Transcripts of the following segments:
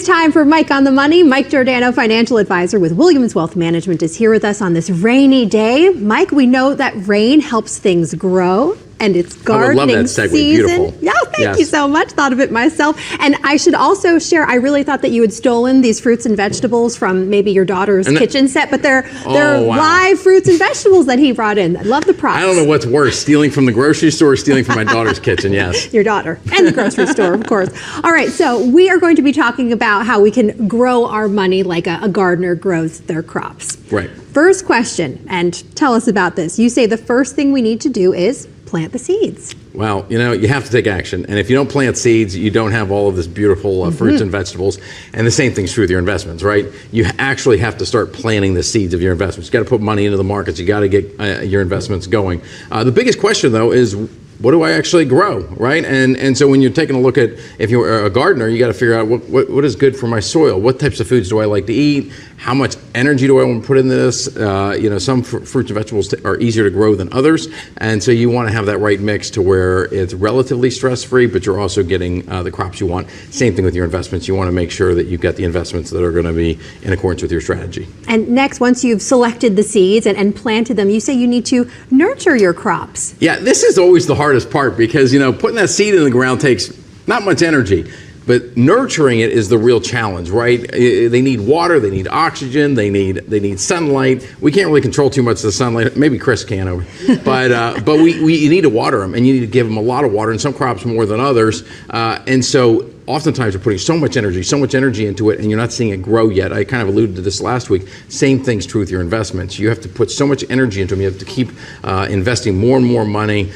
time for Mike on the Money. Mike Giordano, financial advisor with Williams Wealth Management, is here with us on this rainy day. Mike, we know that rain helps things grow. And it's gardening I love that segue. season. Beautiful. Yeah, thank you so much. Thought of it myself. And I should also share, I really thought that you had stolen these fruits and vegetables from maybe your daughter's kitchen set, but they're live fruits and vegetables that he brought in. I love the props. I don't know what's worse, stealing from the grocery store or stealing from my daughter's kitchen, yes. Your daughter and the grocery store, of course. All right, so we are going to be talking about how we can grow our money like a gardener grows their crops. Right. First question, and tell us about this. You say the first thing we need to do is plant the seeds. Well, you know, you have to take action. And if you don't plant seeds, you don't have all of this beautiful fruits and vegetables. And the same thing's true with your investments, right? You actually have to start planting the seeds of your investments. You got to put money into the markets. You got to get your investments going. The biggest question, though, is what do I actually grow, right? And so when you're taking a look at, if you're a gardener, you got to figure out what is good for my soil. What types of foods do I like to eat? How much energy do I want to put into this? You know, some fruits and vegetables are easier to grow than others. And so you want to have that right mix to where it's relatively stress-free, but you're also getting the crops you want. Same thing with your investments. You want to make sure that you've got the investments that are going to be in accordance with your strategy. And next, once you've selected the seeds and planted them, you say you need to nurture your crops. Yeah, this is always the hardest part because, you know, putting that seed in the ground takes not much energy. But nurturing it is the real challenge, right? They need water, they need oxygen, they need sunlight. We can't really control too much of the sunlight. Maybe Chris can, but you need to water them, and you need to give them a lot of water, and some crops more than others. And so oftentimes you're putting so much energy into it, and you're not seeing it grow yet. I kind of alluded to this last week. Same thing's true with your investments. You have to put so much energy into them. You have to keep investing more and more money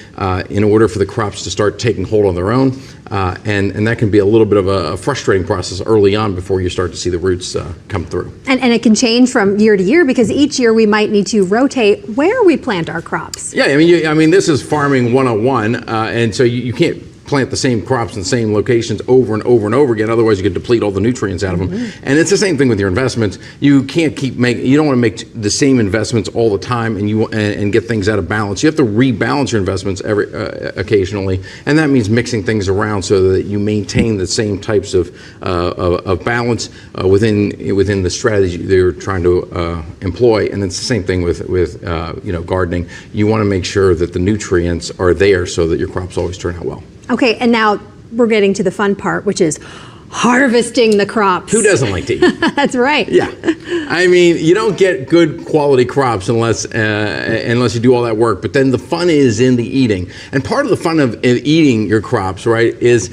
in order for the crops to start taking hold on their own. And that can be a little bit of a frustrating process early on before you start to see the roots come through. And it can change from year to year because each year we might need to rotate where we plant our crops. Yeah, I mean, this is farming 101, and so you can't plant the same crops in the same locations over and over and over again. Otherwise, you could deplete all the nutrients out of them. And it's the same thing with your investments. You can't keep making. You don't want to make the same investments all the time, and get things out of balance. You have to rebalance your investments occasionally, and that means mixing things around so that you maintain the same types of balance within the strategy that you're trying to employ. And it's the same thing with gardening. You want to make sure that the nutrients are there so that your crops always turn out well. Okay, and now we're getting to the fun part, which is harvesting the crops. Who doesn't like to eat? That's right. Yeah. I mean, you don't get good quality crops unless you do all that work. But then the fun is in the eating. And part of the fun of eating your crops, right, is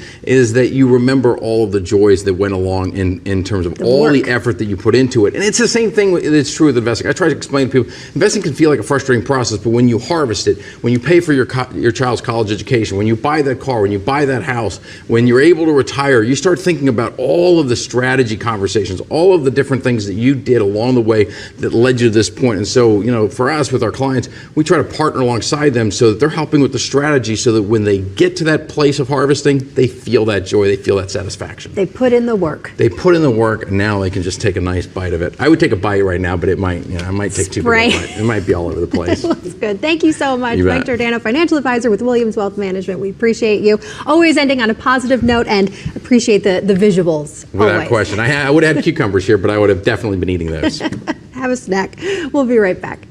that you remember all of the joys that went along in terms of the effort that you put into it. And it's the same thing that's true with investing. I try to explain to people, investing can feel like a frustrating process, but when you harvest it, when you pay for your child's college education, when you buy that car, when you buy that house, when you're able to retire, you start thinking about all of the strategy conversations, all of the different things that you did along the way that led you to this point. And so, you know, for us with our clients, we try to partner alongside them so that they're helping with the strategy so that when they get to that place of harvesting, they feel that joy, they feel that satisfaction. They put in the work. They put in the work, and now they can just take a nice bite of it. I would take a bite right now, but it might, I might take too big a bite. It might be all over the place. That's good. Thank you so much, Mike Giordano, financial advisor with Williams Wealth Management. We appreciate you. Always ending on a positive note, and appreciate the visuals. Without question. I would have had cucumbers here, but I would have definitely been eating those. Have a snack. We'll be right back.